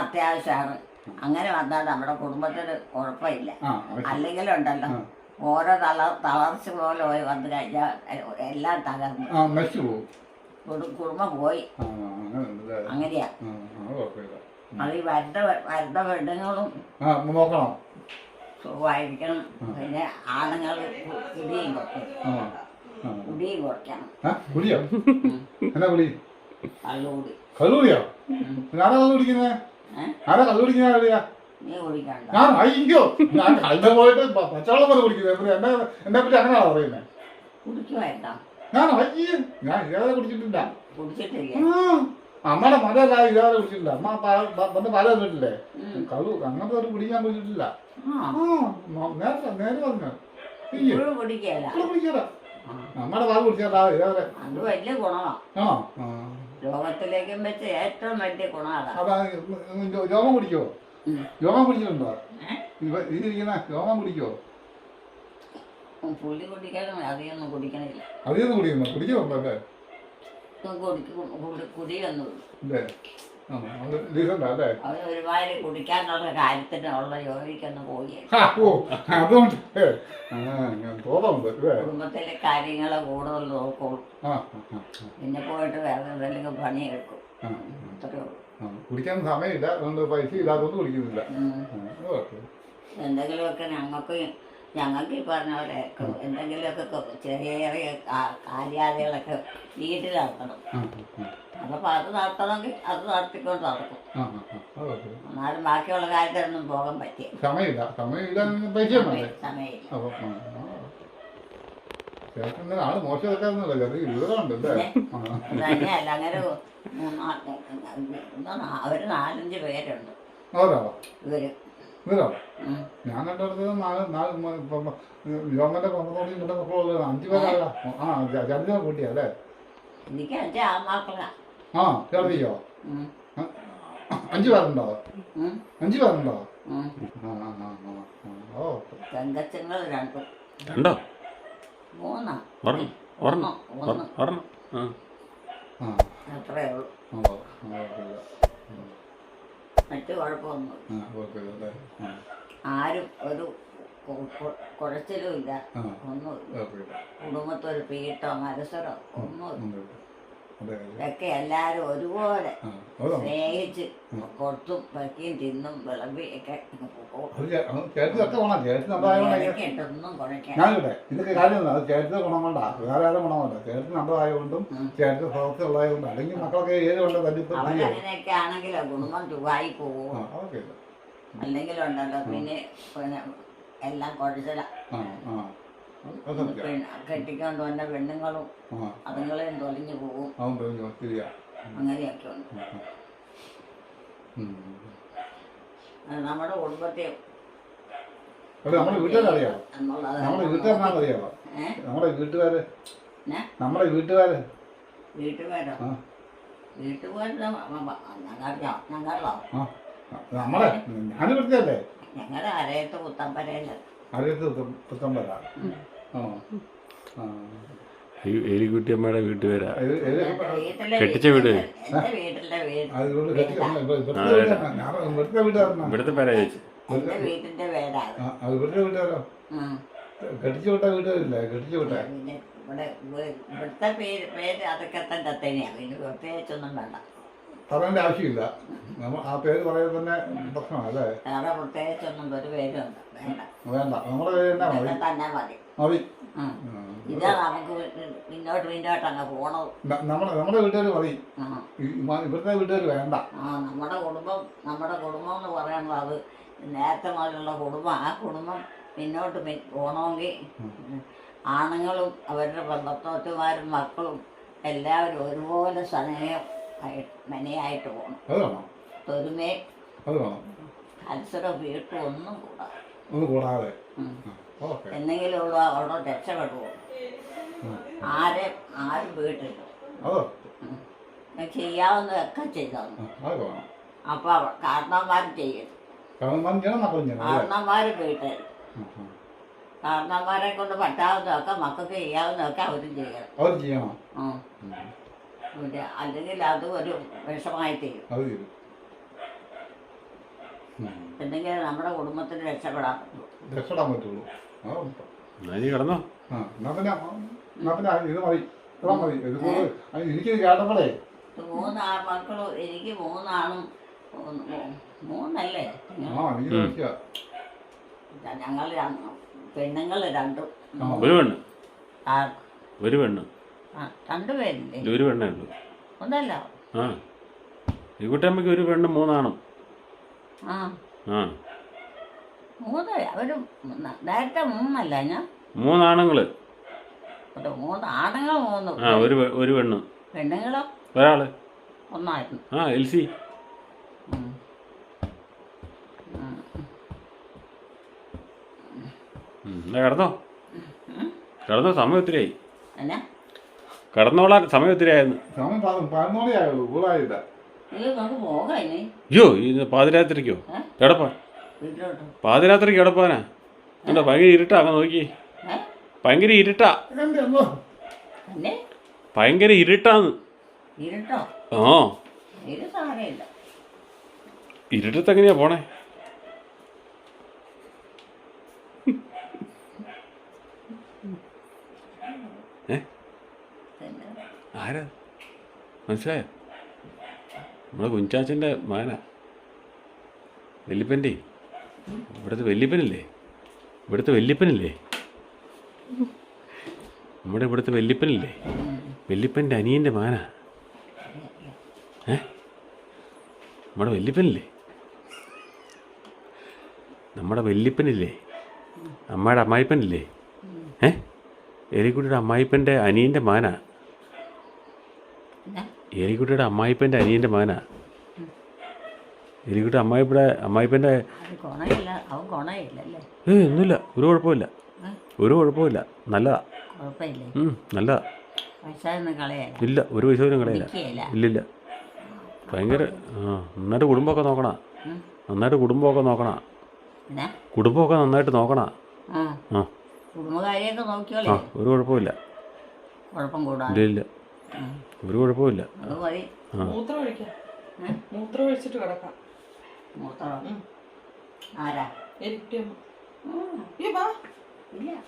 Speaker 1: അത്യാവശ്യമാണ്. അങ്ങനെ വന്നാൽ നമ്മുടെ കുടുംബത്തിന് കുഴപ്പമില്ല. അല്ലെങ്കിലുണ്ടല്ലോ ഓരോ തളർച്ച പോലെ വന്നു കഴിഞ്ഞാൽ എല്ലാം തകർന്നു കുടുംബം പോയി. അങ്ങനെയാ. അത് ഈ വരുന്ന പെണ്ണുങ്ങളും സുഖമായിരിക്കണം. പിന്നെ ആണുങ്ങൾ കുടിയും കുറയ്ക്കണം.
Speaker 3: കള്ളുകുടിയോ? ഞാനാ കള്ളു കുടിക്കുന്നേ? ആരാ കള്ളു കുടിക്കുന്ന?
Speaker 1: നീ കുടിക്കണ്ട.
Speaker 3: ഞാൻ അയ്യോ ഞാൻ കഴിഞ്ഞ പോയിട്ട് പച്ചവെള്ളം പോലെ കുടിക്കുന്നത്. എന്നെ പറ്റി അങ്ങനെയാണോ പറയുന്നത്?
Speaker 1: കുടിക്കുമായിരുന്നോ?
Speaker 3: ഞാൻ അയ്യേ ഞാൻ ഇതേവരെ കുടിച്ചിട്ടില്ല.
Speaker 1: കുടിച്ചിട്ടില്ല.
Speaker 3: അമ്മയുടെ മലയല്ല ഇതേവരെ കുടിച്ചിട്ടില്ല. അമ്മ വന്ന് പല തന്നിട്ടില്ലേ? കള്ളു അങ്ങനത്തെ ഒരു കുടി ഞാൻ കുടിച്ചിട്ടില്ല. നേരെ പറഞ്ഞു കുടിക്കാ നമ്മുടെ പാല് കുടിച്ചാ ഇതേവരെ.
Speaker 1: അത് വലിയ ഗുണമാണ്.
Speaker 3: ആണോ?
Speaker 1: രോഗത്തിലേക്കും വെച്ച് ഏറ്റവും വലിയ ഗുണമാണ്.
Speaker 3: അതാ രോമം കുടിക്കോ? രോമം കുടിച്ചിട്ടുണ്ടോ? ഇതിരിക്കുന്ന രോമം കുടിക്കോ?
Speaker 1: പുള്ളി കുടിക്കാനും അധികമൊന്നും കുടിക്കണില്ല.
Speaker 3: അധികമൊന്നും കുടിക്കുന്നു കുടിക്കുന്നുണ്ടോ? അല്ലേ
Speaker 1: കുടിയൊന്നുമില്ല. അവര് ഒരുമാതിരി കുടിക്കാനുള്ള കാര്യത്തിനുള്ള ജോലിക്കൊന്നും പോയി
Speaker 3: അതുകൊണ്ട് തോന്നുന്നുണ്ട്
Speaker 1: കുടുംബത്തിലെ കാര്യങ്ങളെ കൂടുതൽ നോക്കുള്ളൂ. പിന്നെ പോയിട്ട് വേറെ എന്തെങ്കിലും പണിയെടുക്കും. അത്രേ ഉള്ളൂ.
Speaker 3: കുടിക്കാൻ സമയമില്ല, അതുകൊണ്ട് പൈസ ഇല്ലാത്തതുകൊണ്ട് കുടിക്കുന്നില്ല.
Speaker 1: എന്തെങ്കിലുമൊക്കെ ഞങ്ങൾക്ക് ഈ പറഞ്ഞ പോലെ എന്തെങ്കിലുമൊക്കെ ചെറിയ ചെറിയ കാര്യാദികളൊക്കെ വീട്ടിൽ നടത്തണം. അപ്പൊ അത് നടത്തണമെങ്കിൽ അത് നടത്തിക്കൊണ്ട് നടക്കും. എന്നാലും ബാക്കിയുള്ള കാര്യത്തിലൊന്നും പോകാൻ പറ്റിയ
Speaker 3: സമയമില്ല. ആള് മോശമൊക്കെയാണെന്നല്ല ചെറിയ വിവരമുണ്ടല്ലേ?
Speaker 1: തന്നെയല്ല, അങ്ങനെ അവര് 4-5 പേരുണ്ട്.
Speaker 3: ഇവരോ? ഞാൻ കണ്ടെടുത്തത് യോമന്റെ പന്ത്രണ്ടോടി ഇവിടെ മക്കളുള്ളത് 5 പേരാളാ. ചരിത്ര കൂട്ടിയാ അല്ലേ?
Speaker 1: എനിക്ക് 5 ആൺമക്കളാ.
Speaker 3: ചേർത്തിക്കോ? 5 പേരുണ്ടോ? 5 പേരുണ്ടോ?
Speaker 1: പെങ്കച്ചങ്ങൾ 2.
Speaker 4: രണ്ടോ?
Speaker 1: 3. അത്രേ ഉള്ളൂ. മറ്റു കുഴപ്പമൊന്നുമില്ല. ആരും ഒരു കുഴച്ചിലും ഇല്ല. ഒന്നുമില്ല. കുടുംബത്തൊരു പീട്ടോ മത്സരോ ഒന്നുമില്ല. ഇതൊക്കെ എല്ലാരും ഒരുപോലെ സ്നേഹിച്ച് കൊടുത്തും വെക്കിയും തിന്നും വിളമ്പിയൊക്കെ
Speaker 3: ഇതൊക്കെ കാര്യം ചേട്ടത്തെ ഗുണം കൊണ്ടാ, വേറെ ആരും ഗുണം കൊണ്ടാ. ചേട്ടത്തിന് നല്ലതായതുകൊണ്ടും ചേട്ടത്തെ പ്രവൃത്തി ഉള്ളതുകൊണ്ടും. അല്ലെങ്കിൽ മക്കളൊക്കെ ഏത് കൊണ്ട്
Speaker 1: അങ്ങനെയൊക്കെ ആണെങ്കിലോ കുടുംബം ചുവായി പോവും. അല്ലെങ്കിലുണ്ടല്ലോ പിന്നെ എല്ലാം കുഴച്ചില. കെട്ടിക്കൊണ്ട് വന്ന പെണ്ണുങ്ങളും അതുങ്ങളെയും തൊലിഞ്ഞു പോകും. അങ്ങനെയൊക്കെ ഉണ്ട്. നമ്മുടെ കുടുംബത്തെ
Speaker 3: നമ്മുടെ വീട്ടുകാരറിയാമോ? നമ്മുടെ വീട്ടുകാരനാണെന്നറിയാമോ? നമ്മുടെ വീട്ടുകാരോ?
Speaker 1: വീട്ടുകാരോ?
Speaker 3: നമ്മളെ ഞാന് വീട്ടുകാരല്ലേ?
Speaker 1: ഞങ്ങളുടെ അരയത്ത് പുത്തമ്പരയില്.
Speaker 3: അരയത്ത് പുത്തമ്പര.
Speaker 4: എലിക്കുട്ടിയമ്മയുടെ വീട്ടുപേരാ.
Speaker 1: കെട്ടിച്ച വീട്.
Speaker 4: ഇവിടുത്തെ പേരാ ചോദിച്ചു.
Speaker 1: വീട്ടിന്റെ പേരാണ്.
Speaker 3: ഇവിടുത്തെ വീട്ടുകാരോ? കെട്ടിച്ചു വിട്ട വീട്ടുകാരില്ലേ? കെട്ടിച്ചു വിട്ട
Speaker 1: ഇവിടുത്തെ പേര് അതൊക്കെ തന്നെ തന്നെയാണ്. പിന്നെ പ്രത്യേകിച്ചൊന്നും വേണ്ട.
Speaker 3: പറയേണ്ട ആവശ്യമില്ല. നമ്മൾ ആ പേര് പറയുന്നത് തന്നെ പ്രശ്നമാണ് അല്ലേ?
Speaker 1: വേറെ പ്രത്യേകിച്ചൊന്നും ഒരു പേരുണ്ട് വേണ്ട.
Speaker 3: വേണ്ട, നമ്മുടെ പേര് തന്നെ മതി.
Speaker 1: ഇതൊക്കെ തന്നെ മതി.
Speaker 3: മതി.
Speaker 1: ഇതാ നമുക്ക് പിന്നോട്ട് അങ്ങ് പോണത്.
Speaker 3: നമ്മുടെ വീട്ടുകാർ മതി.
Speaker 1: ആ
Speaker 3: ഇവിടുത്തെ വീട്ടുകാർ വേണ്ട.
Speaker 1: നമ്മുടെ കുടുംബം എന്ന് പറയുന്നത് അത് നേരത്തെ മുതലുള്ള കുടുംബം. ആ കുടുംബം പിന്നോട്ട് പോകണമെങ്കിൽ ആണുങ്ങളും അവരുടെ ഭർത്താക്കന്മാരും മക്കളും എല്ലാവരും ഒരുപോലെ മെനയായിട്ട് പോകണം.
Speaker 3: അത് വേണം.
Speaker 1: തൊരുമേ
Speaker 3: അത് വേണം.
Speaker 1: മത്സരം വീട്ടും ഒന്നും
Speaker 3: കൂടാതെ
Speaker 1: എന്തെങ്കിലും അവിടെ രക്ഷപ്പെടുവോ? ആരും വീട്ടില്ല. ചെയ്യാവുന്നതൊക്കെ ചെയ്തു. അപ്പൊ കാരണവന്മാരും ചെയ്യരുത്. കാരണവന്മാരും വീട്ടിൽ കാരണവന്മാരെ കൊണ്ട് പറ്റാവുന്നതൊക്കെ മക്കൾക്ക് ചെയ്യാവുന്നതൊക്കെ അവരും ചെയ്യണം. അല്ലെങ്കിൽ അത് ഒരു വിഷമായി തീരും. എന്തെങ്കിലും നമ്മുടെ കുടുംബത്തിന് രക്ഷപ്പെടാൻ
Speaker 3: പറ്റുള്ളൂ.
Speaker 4: കിടന്നോ?
Speaker 3: ഇത് മതി. എനിക്ക് കേട്ടപ്പോഴേ
Speaker 1: 3 ആൺമക്കളും എനിക്ക് 3 ആണും 3 ഞങ്ങൾ പെണ്ണുങ്ങൾ 2.
Speaker 4: ഒരു പെണ്ണ് ഒരു പെണ്ണ്
Speaker 1: 2 പേരില്ലേ?
Speaker 4: ഒരു പെണ്ണേ ഉള്ളൂ.
Speaker 1: ഒന്നല്ല.
Speaker 4: ആ ഈ കുട്ടിയമ്മയ്ക്ക് ഒരു പെണ്ണ് 3 ആണും.
Speaker 1: ആ 3 അവര് നേരത്തെ 3 അല്ല ഞാൻ
Speaker 4: 3 ആണുങ്ങള്.
Speaker 1: 3 ആണുങ്ങൾ 3.
Speaker 4: ആ ഒരു പെണ്ണ്.
Speaker 1: പെണ്ണുങ്ങളോ?
Speaker 4: ഒരാള്.
Speaker 1: ഒന്നായിരുന്നു.
Speaker 4: ആ എൽസി. കിടന്നോ? കിടന്നോ? സമയം ഒത്തിരിയായി. കിടന്നോളാൻ സമയം ഒത്തിരിയായിരുന്നു. അയ്യോ ഈ പാതിരാത്രിക്കോ? എടപ്പാ പാതിരാത്രിക്ക് എടപ്പാനാ? എന്താ ഭയങ്കര ഇരുട്ടാ? അങ്ങ് നോക്കി, ഭയങ്കര ഇരുട്ടാ. ഭയങ്കര ഇരുട്ടാന്ന്. ആ ഇരുട്ടത്ത് എങ്ങനെയാ പോണേ? ആരാ മനസ്സിലായോ? നമ്മളെ കുഞ്ചാച്ചൻ്റെ മകനാ. വല്യപ്പൻ്റെ ഇവിടുത്തെ വല്യപ്പനില്ലേ? നമ്മുടെ ഇവിടുത്തെ വല്യപ്പൻ്റെ അനിയൻ്റെ മകനാ. നമ്മുടെ വല്യപ്പനില്ലേ? അമ്മയുടെ അമ്മായിപ്പനില്ലേ? ഏലിക്കുട്ടിയുടെ അമ്മായിപ്പൻ്റെ അനിയൻ്റെ മകനാ. ഏലിക്കുട്ടിയുടെ അമ്മായിപ്പൻ്റെ അനിയൻ്റെ മകനാ. ഏലിക്കുട്ടി അമ്മായിപ്പൻ്റെ ഒന്നുമില്ല. ഒരു കുഴപ്പമില്ല. നല്ലതാ. നല്ലതാ. ഇല്ല, ഒരു പൈസ പോലും കളയില്ല. ഇല്ലില്ല. ഭയങ്കര നന്നായിട്ട് കുടുംബമൊക്കെ നോക്കണ. കുടുംബമൊക്കെ നന്നായിട്ട് നോക്കണ. ഒരു കുഴപ്പമില്ല. ഇല്ല, ഒരു കുഴപ്പമില്ല.
Speaker 2: മൂത്രം ഒഴിച്ചിട്ട് കിടക്കാം.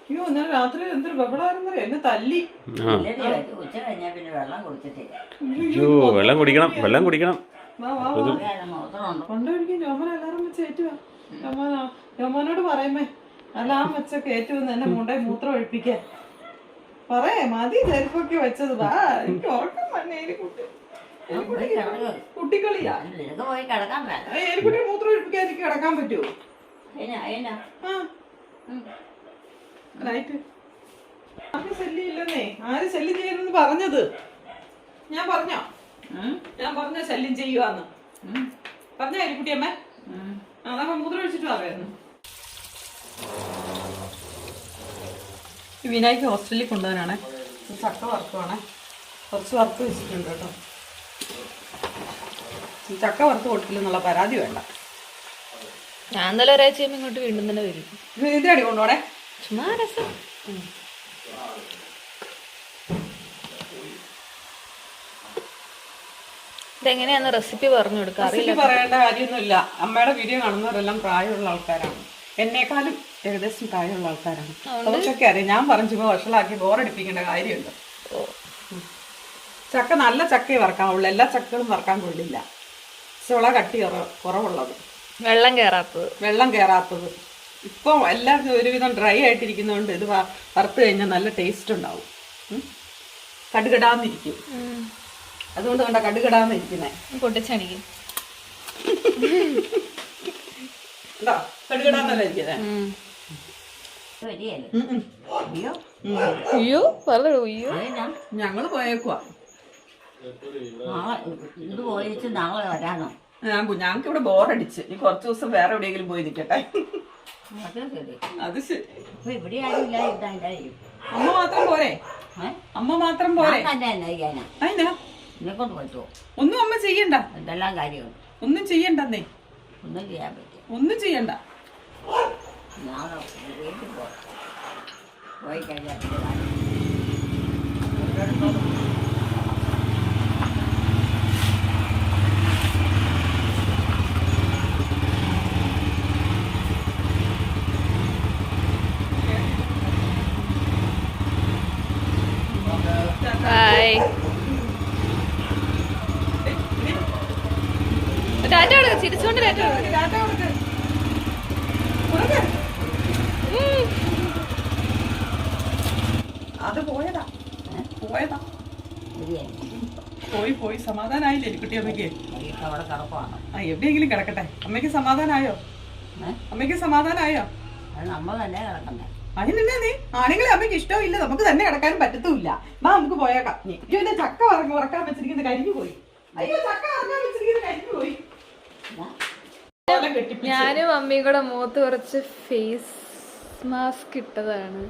Speaker 2: അയ്യോ ഇന്നലെ രാത്രി എന്തൊരു ബഹളായിരുന്നു. എന്നെ തല്ലി.
Speaker 4: അയ്യോ വെള്ളം കുടിക്കണം.
Speaker 2: കൊണ്ടൊഴിക്കും. ജോമന എല്ലാരും വെച്ച് ഏറ്റുവാ. ജോമനോട് പറയുമേ എല്ലാം വെച്ചൊക്കെ ഏറ്റുവന്ന് എന്നെ മുണ്ടേ മൂത്രം ഒഴിപ്പിക്കാൻ പറയേ. മതി ചെരുപ്പൊക്കെ വെച്ചത്. വാ, എനിക്ക് ഉറക്കം തന്നെ. കുട്ടിക്കളിയാ. എലിക്കുട്ടി മൂത്രം ഒഴിപ്പിക്കാൻ എനിക്ക് കിടക്കാൻ പറ്റുമോ? ശല്യം ഇല്ലെന്നേ. ആര് ശല്യം ചെയ്യുന്നെന്ന് പറഞ്ഞത്? ഞാൻ പറഞ്ഞോ? ശല്യം ചെയ്യുവാന്ന് പറഞ്ഞ എലിക്കുട്ടിയമ്മ. അതൊക്കെ മൂത്രം ഒഴിച്ചിട്ട് പറയായിരുന്നു. വിനായിക്ക് ഹോസ്റ്റലിൽ കൊണ്ടുപോകാനാണ്. ചക്ക വറുക്കുവാണേ. കുറച്ച് വറുത്ത് വെച്ചിട്ടുണ്ട് കേട്ടോ. ചക്ക വറുത്ത് കൊടുക്കില്ലെന്നുള്ള പരാതി വേണ്ട.
Speaker 5: ഞാൻ ഇന്നലെ ഒരാഴ്ച കഴിയുമ്പോൾ ഇങ്ങോട്ട് വീണ്ടും തന്നെ വരും.
Speaker 2: ഇതടി കൊണ്ടുപോണേ.
Speaker 5: ചുമ്മാ രസം. ഇതെങ്ങനെയാന്ന് റെസിപ്പി പറഞ്ഞു കൊടുക്കുക?
Speaker 2: റെസിപ്പി പറയേണ്ട കാര്യമൊന്നുമില്ല. അമ്മയുടെ വീഡിയോ കാണുന്നവരെല്ലാം പ്രായമുള്ള ആൾക്കാരാണ്. എന്നെക്കാളും ഏകദേശം പ്രായമുള്ള ആൾക്കാരാണ്. അവർക്കൊക്കെ അറിയാം. ഞാൻ പറഞ്ഞു വഷളാക്കി ബോറടിപ്പിക്കേണ്ട കാര്യമുണ്ട്. ചക്ക നല്ല ചക്കയെ വറക്കാവുള്ളൂ, എല്ലാ ചക്കകളും വറക്കാൻ കൊള്ളില്ല. ചുള കട്ടി കുറവുള്ളത്,
Speaker 5: വെള്ളം കയറാത്തത്.
Speaker 2: വെള്ളം കയറാത്തത്. ഇപ്പം എല്ലാം ഒരുവിധം ഡ്രൈ ആയിട്ടിരിക്കുന്നതുകൊണ്ട് ഇത് വറുത്ത് കഴിഞ്ഞാൽ നല്ല ടേസ്റ്റ് ഉണ്ടാവും. കടുകടാന്നിരിക്കും. അതുകൊണ്ട് കണ്ട കടുകടാന്നിരിക്കുന്നേ.
Speaker 5: പൊട്ടിച്ചണിക്കും.
Speaker 2: കടുകടാന്നല്ല ഇരിക്കുന്നേ.
Speaker 5: അയ്യോ പറഞ്ഞു. അയ്യോ
Speaker 2: ഞങ്ങള് പോയേക്കുവാ.
Speaker 1: ഇത് പോയിച്ച് നാളെ വരാനോ?
Speaker 2: ഞങ്ങൾക്ക് ഇവിടെ ബോറടിച്ച് ഇനി കുറച്ച് ദിവസം വേറെ എവിടെയെങ്കിലും പോയി നിൽക്കട്ടെ. അത് ശരി.
Speaker 1: ഇവിടെ ആരുമില്ല. ഇതായിരിക്കും.
Speaker 2: അമ്മ മാത്രം പോരെ? അമ്മ മാത്രം പോരെ? അതിനാ
Speaker 1: എന്നെക്കൊണ്ട് പറ്റുമോ?
Speaker 2: ഒന്നും അമ്മ ചെയ്യണ്ട.
Speaker 1: എന്തെല്ലാം കാര്യമുണ്ട്.
Speaker 2: ഒന്നും ചെയ്യണ്ടെന്നേ.
Speaker 1: ഒന്നും ചെയ്യാൻ പറ്റും.
Speaker 2: ഒന്നും ചെയ്യണ്ട.
Speaker 1: ഞാൻ വീട്ടിൽ പോയി കഴിഞ്ഞാൽ
Speaker 5: ബൈ. ടാറ്റ കൊടുക്ക, ചിരിച്ചോണ്ട് ടാറ്റ കൊടുക്ക.
Speaker 2: അത് പോയതാ പോയി സമാധാനായില്ലേ എലിക്കുട്ടി അമ്മയ്ക്ക്?
Speaker 1: അവിടെ കിടപ്പാണ്.
Speaker 2: എവിടെയെങ്കിലും കിടക്കട്ടെ. അമ്മയ്ക്ക് സമാധാനായോ? അമ്മയ്ക്ക് സമാധാനായോ?
Speaker 1: അത് നമ്മൾ തന്നെ കിടക്കണ്ടേ?
Speaker 2: അതിനെന്നാ നീ ആണെങ്കിലും അമ്മയ്ക്ക് ഇഷ്ടമില്ല, നമുക്ക് തന്നെ കിടക്കാനും പറ്റത്തുമില്ല. നമുക്ക് പോയേക്കാം. നീ ചക്ക വറക്കാൻ വെച്ചിരിക്കുന്ന കരിഞ്ഞു പോയി. അയ്യോ, ചക്ക വറക്കാൻ വെച്ചിരിക്കുന്ന കരിഞ്ഞു പോയി.
Speaker 5: ഞാനും മമ്മിയും കൂടെ മുഖത്ത് കുറച്ച് ഫേസ് മാസ്ക് ഇട്ടതാണ്.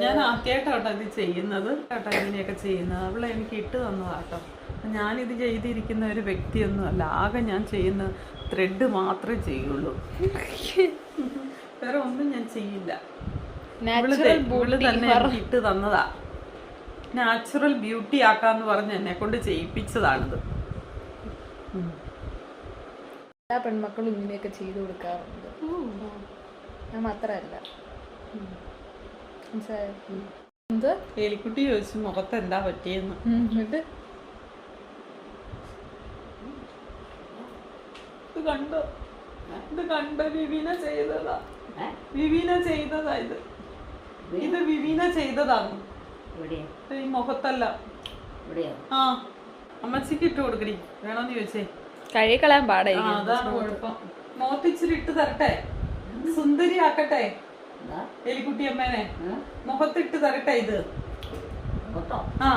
Speaker 2: ഞാൻ ആദ്യമായിട്ടാട്ടോ ഇത് ചെയ്യുന്നത് കേട്ടോ, ഇങ്ങനെയൊക്കെ ചെയ്യുന്നത്. അവളെ എനിക്ക് ഇട്ട് തന്നതാട്ടോ. ഞാനിത് ചെയ്തിരിക്കുന്ന ഒരു വ്യക്തിയൊന്നുമല്ല. ആകെ ഞാൻ ചെയ്യുന്ന ത്രെഡ് മാത്രമേ ചെയ്യുള്ളൂ, വേറെ ഒന്നും ഞാൻ ചെയ്യില്ല. ഇവള് തന്നെ എനിക്ക് ഇട്ട് തന്നതാ. നാച്ചുറൽ ബ്യൂട്ടി ആക്കാന്ന് പറഞ്ഞ് എന്നെ കൊണ്ട് ചെയ്യിപ്പിച്ചതാണിത്.
Speaker 5: എല്ലാ പെൺമക്കളും ഇങ്ങനെയൊക്കെ ചെയ്തു കൊടുക്കാറുണ്ട്. ഞാൻ മാത്രല്ല. എന്ത്
Speaker 2: എലിക്കുട്ടി ചോദിച്ചു മുഖത്ത് എന്താ പറ്റിയെന്ന്.
Speaker 5: ഇത്
Speaker 2: കണ്ടോ? ഇത് കണ്ടോ? വിവീന ചെയ്തതാ. വിവീന ചെയ്തതാ ഇത്. ഇത് വിവീന ചെയ്തതാണ്. ഈ മുഖത്തല്ല. ആ, അമ്മച്ചിക്ക് ഇട്ട് കൊടുക്കടി. വേണോന്ന് ചോദിച്ചേ.
Speaker 5: കഴുകിക്കളയാൻ പാടായിരിക്കും.
Speaker 2: അതാണ് കുഴപ്പം. മുഖത്തിച്ചിരി ഇട്ട് തരട്ടെ? സുന്ദരി ആക്കട്ടെ എലിക്കുട്ടി അമ്മേനെ? മുഖത്തിട്ട് തരട്ടെ ഇത്? ആ,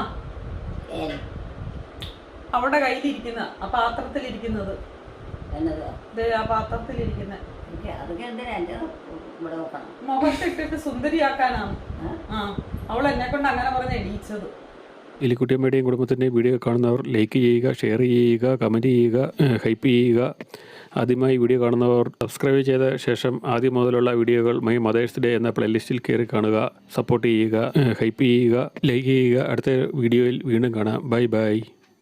Speaker 2: അവിടെ കയ്യിലിരിക്കുന്ന ആ പാത്രത്തിലിരിക്കുന്നത്. ആ പാത്രത്തിലിരിക്കുന്ന മുഖത്തിട്ടിട്ട് സുന്ദരിയാക്കാനാണ്. ആ, അവൾ എന്നെ കൊണ്ട് അങ്ങനെ പറഞ്ഞ എണീച്ചത്.
Speaker 4: എലിക്കുട്ടിയമ്മയുടെയും കുടുംബത്തിൻ്റെയും വീഡിയോ കാണുന്നവർ ലൈക്ക് ചെയ്യുക, ഷെയർ ചെയ്യുക, കമൻറ്റ് ചെയ്യുക, ഹൈപ്പ് ചെയ്യുക. ആദ്യമായി വീഡിയോ കാണുന്നവർ സബ്സ്ക്രൈബ് ചെയ്ത ശേഷം ആദ്യം മുതലുള്ള വീഡിയോകൾ മൈ മദേഴ്സ് ഡേ എന്ന പ്ലേലിസ്റ്റിൽ കയറി കാണുക. സപ്പോർട്ട് ചെയ്യുക, ഹൈപ്പ് ചെയ്യുക, ലൈക്ക് ചെയ്യുക. അടുത്ത വീഡിയോയിൽ വീണ്ടും കാണാം. Bye bye.